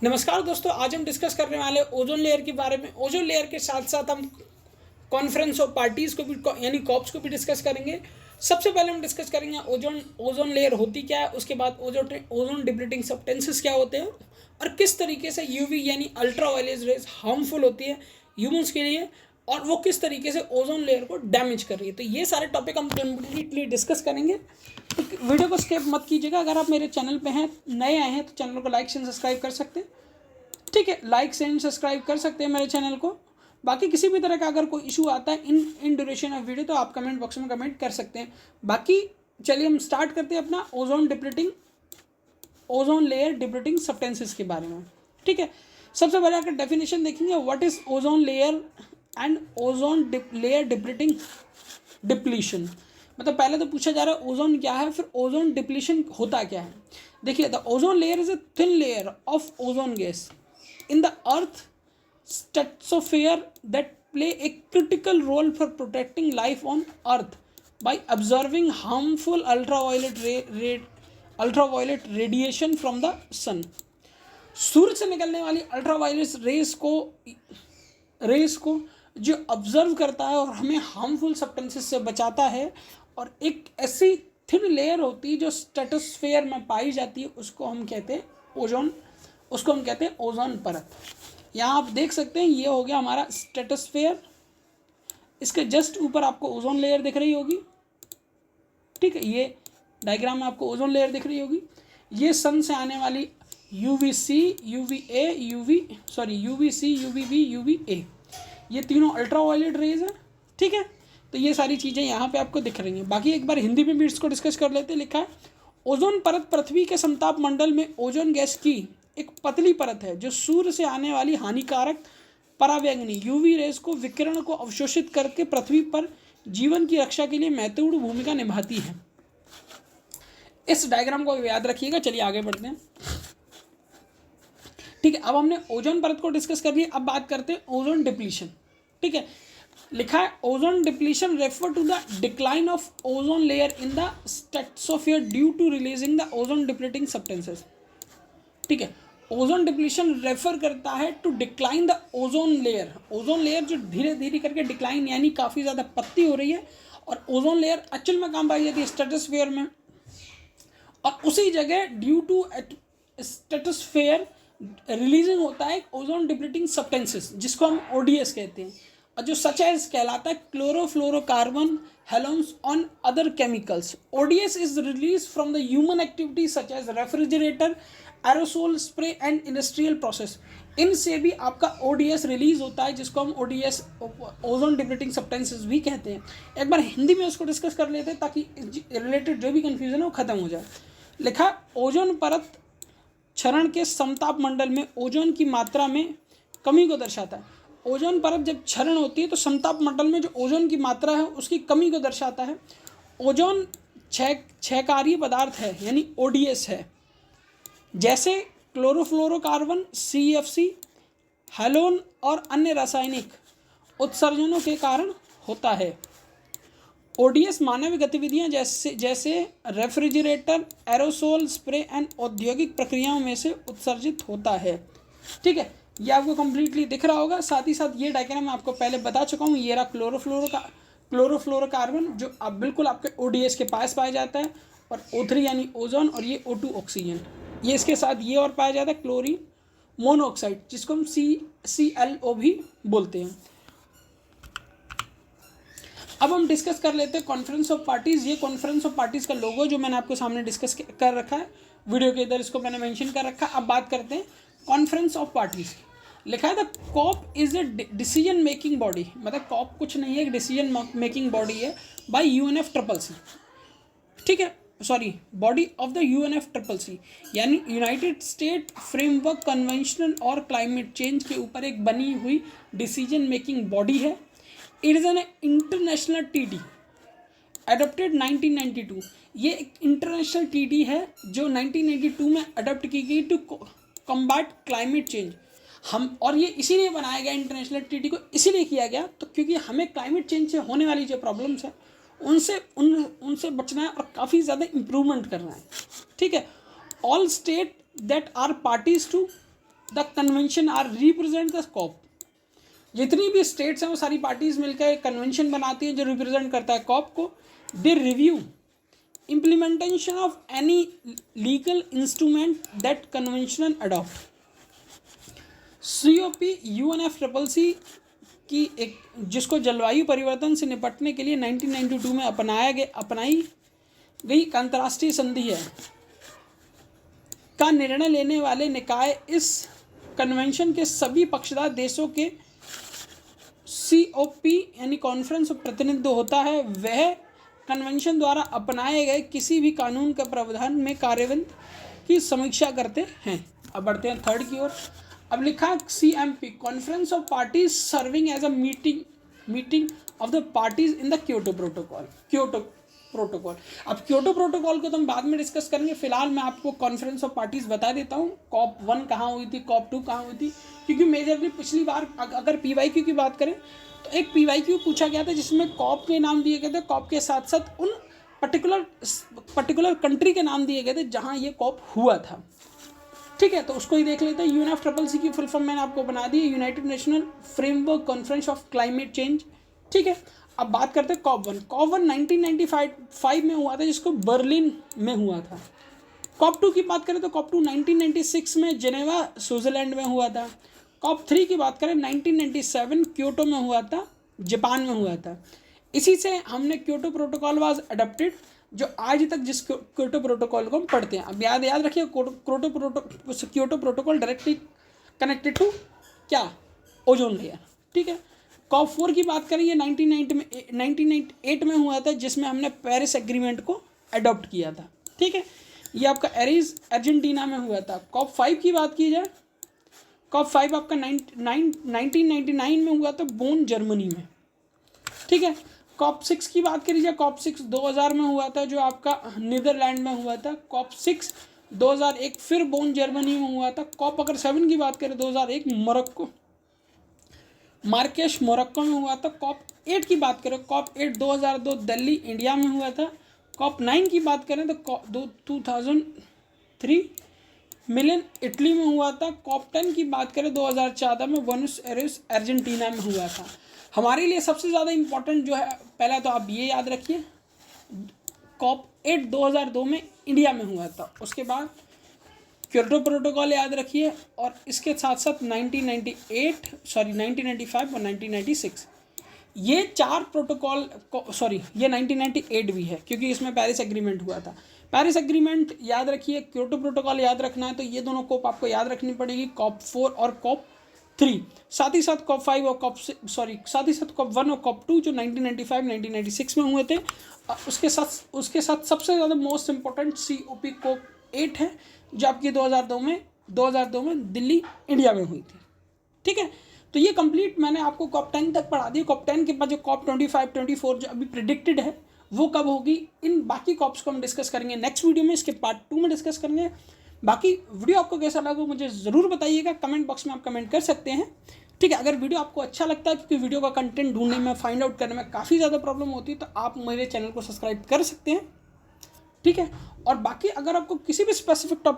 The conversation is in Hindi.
नमस्कार दोस्तों, आज हम डिस्कस करने वाले ओजोन लेयर के बारे में। ओजोन लेयर के साथ साथ हम कॉन्फ्रेंस ऑफ पार्टीज़ को भी यानी कॉप्स को भी डिस्कस करेंगे। सबसे पहले हम डिस्कस करेंगे ओजोन लेयर होती क्या है, उसके बाद ओजोन डिप्लीटिंग सब्सटेंसेस क्या होते हैं और किस तरीके से यूवी यानी अल्ट्रा वायलेट रेज हार्मफुल होती है ह्यूमंस के लिए और वो किस तरीके से ओजोन लेयर को डैमेज कर रही है। तो ये सारे टॉपिक हम कम्प्लीटली डिस्कस करेंगे। तो वीडियो को स्किप मत कीजिएगा। अगर आप मेरे चैनल पे हैं, नए आए हैं, तो चैनल को लाइक एंड सब्सक्राइब कर सकते हैं। ठीक है, लाइक एंड सब्सक्राइब कर सकते हैं मेरे चैनल को। बाकी किसी भी तरह का अगर कोई इशू आता है इन ड्यूरेशन ऑफ वीडियो तो आप कमेंट बॉक्स में कमेंट कर सकते हैं। बाकी चलिए हम स्टार्ट करते हैं अपना ओजोन लेयर डिप्लीटिंग सब्सटेंसेस के बारे में। ठीक है, सबसे पहले अगर डेफिनेशन देखेंगे, what is ozone layer and ozone layer depleting depletion. मतलब पहले तो पूछा जा रहा है ओजोन क्या है, फिर ओजोन डिप्लीशन होता क्या है। देखिए, the ozone layer is a thin layer of ozone gas in the earth stratosphere that play a critical role for protecting life on earth by absorbing harmful ultraviolet radiation from the sun। सूरज से निकलने वाली अल्ट्रावायलेट रेस को जो ऑब्जर्व करता है और हमें हार्मफुल सब्सटेंसेस से बचाता है, और एक ऐसी थिन लेयर होती है जो स्ट्रेटोस्फेयर में पाई जाती है, उसको हम कहते हैं ओजोन परत। यहाँ आप देख सकते हैं, ये हो गया हमारा स्ट्रेटोस्फेयर। इसके जस्ट ऊपर आपको ओजोन लेयर दिख रही होगी। ठीक है, ये डायग्राम में आपको ओजोन लेयर दिख रही होगी। ये सन से आने वाली यूवीसी, यूवीबी, यूवीए, ये तीनों अल्ट्रावायलेट रेज है। ठीक है, तो ये सारी चीज़ें यहाँ पे आपको दिख रही हैं। बाकी एक बार हिंदी में भी इसको डिस्कस कर लेते हैं। लिखा है, ओजोन परत पृथ्वी के समताप मंडल में ओजोन गैस की एक पतली परत है जो सूर्य से आने वाली हानिकारक परावैंगनी यूवी रेस को विकिरण को अवशोषित करके पृथ्वी पर जीवन की रक्षा के लिए महत्वपूर्ण भूमिका निभाती है। इस डायग्राम को याद रखिएगा। चलिए आगे बढ़ते हैं। ठीक है, अब हमने ओजोन परत को डिस्कस कर लिया। अब बात करते हैं ओजोन डिप्लीशन। ठीक है, लिखा है, ozone depletion refer to the decline of ozone layer in the stratosphere due to releasing the ozone depleting substances. ठीक है, ओजोन डिप्लीशन रेफर करता है to decline the ozone layer जो धीरे धीरे करके डिक्लाइन यानी काफ़ी ज़्यादा पतली हो रही है, और ओजोन लेयर एक्चुअल में कहाँ पाई जाती है, स्ट्रेटोस्फीयर में। और उसी जगह ड्यू टू स्ट्रेटोस्फीयर रिलीजिंग होता है ओजोन डिप्लीटिंग सब्सटेंसेस, जिसको हम ओडीएस कहते हैं, और जो सच एज कहलाता है chlorofluorocarbon halons on other chemicals. ODS is release from the human activity such as refrigerator, aerosol spray and industrial process. इनसे भी आपका ओडीएस रिलीज होता है, जिसको हम ओडीएस ओजोन डिप्लीटिंग सब्सटेंसेस भी कहते हैं। एक बार हिंदी में उसको डिस्कस कर लेते हैं ताकि रिलेटेड जो भी कंफ्यूजन है वो खत्म हो जाए। लिखा, ओजोन परत क्षरण के समताप मंडल में ओजोन की मात्रा में कमी को दर्शाता है। ओजोन परत जब क्षरण होती है तो समताप मंडल में जो ओजोन की मात्रा है उसकी कमी को दर्शाता है। ओजोन क्षयकारी पदार्थ है यानी ओडीएस है, जैसे क्लोरोफ्लोरोकार्बन, सीएफसी, हैलोन और अन्य रासायनिक उत्सर्जनों के कारण होता है। ओडीएस मानवीय गतिविधियां जैसे रेफ्रिजरेटर, एरोसोल स्प्रे एंड औद्योगिक प्रक्रियाओं में से उत्सर्जित होता है। ठीक है, ये आपको कंप्लीटली दिख रहा होगा। साथ ही साथ ये डायग्राम मैं आपको पहले बता चुका हूँ। ये रहा क्लोरोफ्लोरोकार्बन जो अब बिल्कुल आपके ओडीएस के पास पाया जाता है, और O3 यानी ओजोन, और ये O2 ऑक्सीजन। ये इसके साथ ये और पाया जाता है क्लोरीन मोनोऑक्साइड, जिसको हम CClO भी बोलते हैं। अब हम डिस्कस कर लेते हैं कॉन्फ्रेंस ऑफ पार्टीज़। ये कॉन्फ्रेंस ऑफ पार्टीज़ का लोगो जो मैंने आपको सामने डिस्कस कर रखा है, वीडियो के इधर इसको मैंने मेंशन कर रखा है। अब बात करते हैं कॉन्फ्रेंस ऑफ पार्टीज़। लिखा है, the COP is a decision making body. मतलब कॉप कुछ नहीं है, एक डिसीजन मेकिंग बॉडी है बाय UNFCCC। ठीक है, sorry, body of the UNFCCC यानी यूनाइटेड स्टेट फ्रेमवर्क कन्वेंशन और क्लाइमेट चेंज के ऊपर एक बनी हुई डिसीजन मेकिंग बॉडी है। इट इज़ एन इंटरनेशनल टीडी अडोप्टेड 1992। ये एक इंटरनेशनल टीडी है जो 1992 में अडोप्ट की गई टू कम्बैट क्लाइमेट चेंज। और ये इसीलिए बनाया गया, इंटरनेशनल टीडी को इसीलिए किया गया तो क्योंकि हमें क्लाइमेट चेंज से होने वाली जो प्रॉब्लम्स हैं उनसे बचना है और काफ़ी ज़्यादा इम्प्रूवमेंट करना है। ठीक है, all state that are parties to the convention are represent the COP. जितनी भी स्टेट्स हैं वो सारी पार्टीज मिलकर कन्वेंशन बनाती है जो रिप्रेजेंट करता है कॉप को। The review implementation of any legal instrument that convention adopt. COP UNFCCC की एक जिसको जलवायु परिवर्तन से निपटने के लिए 1992 में अपनाई गई एक अंतर्राष्ट्रीय संधि है का निर्णय लेने वाले निकाय इस कन्वेंशन के सभी पक्षदार देशों के COP यानी कॉन्फ्रेंस ऑफ प्रतिनिधित्व होता है। वह कन्वेंशन द्वारा अपनाए गए किसी भी कानून के प्रावधान में कार्यान्वयन की समीक्षा करते हैं। अब बढ़ते हैं थर्ड की ओर। अब लिखा है CMP conference of parties serving as a meeting of the parties in the Kyoto protocol. अब क्योटो प्रोटोकॉल को तो हम बाद में डिस्कस करेंगे, फिलहाल मैं आपको कॉन्फ्रेंस ऑफ पार्टीज बता देता हूँ। COP 1 कहाँ हुई थी, COP 2 कहाँ हुई थी, क्योंकि मेजरली पिछली बार अगर PYQ की बात करें तो एक PYQ पूछा गया था जिसमें COP के नाम दिए गए थे, COP के साथ साथ उन पर्टिकुलर कंट्री के नाम दिए गए थे जहाँ ये COP हुआ था। ठीक है, तो उसको ही देख लेते हैं। UNFCCC की फुल फॉर्म मैंने आपको बना दी, united national framework conference of climate change. ठीक है, अब बात करते हैं COP 1। COP 1 1995 में हुआ था जिसको बर्लिन में हुआ था। COP 2 की बात करें तो COP 2 1996 में जेनेवा स्विट्जरलैंड में हुआ था। COP 3 की बात करें 1997 क्योटो में हुआ था, जापान में हुआ था। इसी से हमने क्योटो प्रोटोकॉल वाज अडॉप्टेड, जो आज तक जिस क्योटो प्रोटोकॉल को हम पढ़ते हैं। अब याद रखिए Kyoto protocol directly connected to क्या, ओजोन लेयर। ठीक है, COP 4 की बात करें ये 1998 में हुआ था जिसमें हमने पेरिस एग्रीमेंट को अडॉप्ट किया था। ठीक है, ये आपका एरिज अर्जेंटीना में हुआ था। COP 5 की बात की जाए, COP 5 आपका 1999 में हुआ था बोन जर्मनी में। ठीक है, COP 6 की बात करी जाए, COP 6 2000 में हुआ था जो आपका नीदरलैंड में हुआ था। COP 6 2001 फिर बोन जर्मनी में हुआ था। COP अगर 7 की बात करें 2001 मार्केश मोरक्को में हुआ था। COP 8 की बात करें, COP 8 2002 दिल्ली इंडिया में हुआ था। COP 9 की बात करें तो 2003 मिलन इटली में हुआ था। COP 10 की बात करें 2014 में बुएनोस एयर्स अर्जेंटीना में हुआ था। हमारे लिए सबसे ज़्यादा इम्पोर्टेंट जो है, पहला तो आप ये याद रखिए, COP 8 2002 में इंडिया में हुआ था। उसके बाद क्योटो प्रोटोकॉल याद रखिए, और इसके साथ साथ 1995 और 1996 ये 4 प्रोटोकॉल ये 1998 भी है क्योंकि इसमें पेरिस एग्रीमेंट हुआ था। पेरिस एग्रीमेंट याद रखिए, क्योटो प्रोटोकॉल याद रखना है तो ये दोनों कोप आपको याद रखनी पड़ेगी, COP 4 और COP 3। साथ ही साथ COP 5 और साथ ही साथ COP 1 और COP 2 जो 1995-1996 में हुए थे। उसके साथ सबसे ज़्यादा मोस्ट इम्पोर्टेंट COP COP 8 है जो आपकी 2002 में दिल्ली इंडिया में हुई थी। ठीक है, तो ये कंप्लीट मैंने आपको COP 10 तक पढ़ा दी। COP 10 के बाद जो COP 25-24 जो अभी प्रिडिक्टेड है वो कब होगी, इन बाकी COPs को हम डिस्कस करेंगे नेक्स्ट वीडियो में, इसके पार्ट 2 में डिस्कस करेंगे। बाकी वीडियो आपको कैसा लगा मुझे ज़रूर बताइएगा, कमेंट बॉक्स में आप कमेंट कर सकते हैं। ठीक है, अगर वीडियो आपको अच्छा लगता है, क्योंकि वीडियो का कंटेंट ढूंढने में, फाइंड आउट करने में काफ़ी ज़्यादा प्रॉब्लम होती है, तो आप मेरे चैनल को सब्सक्राइब कर सकते हैं। ठीक है, और बाकी अगर आपको किसी भी स्पेसिफिक टॉपिक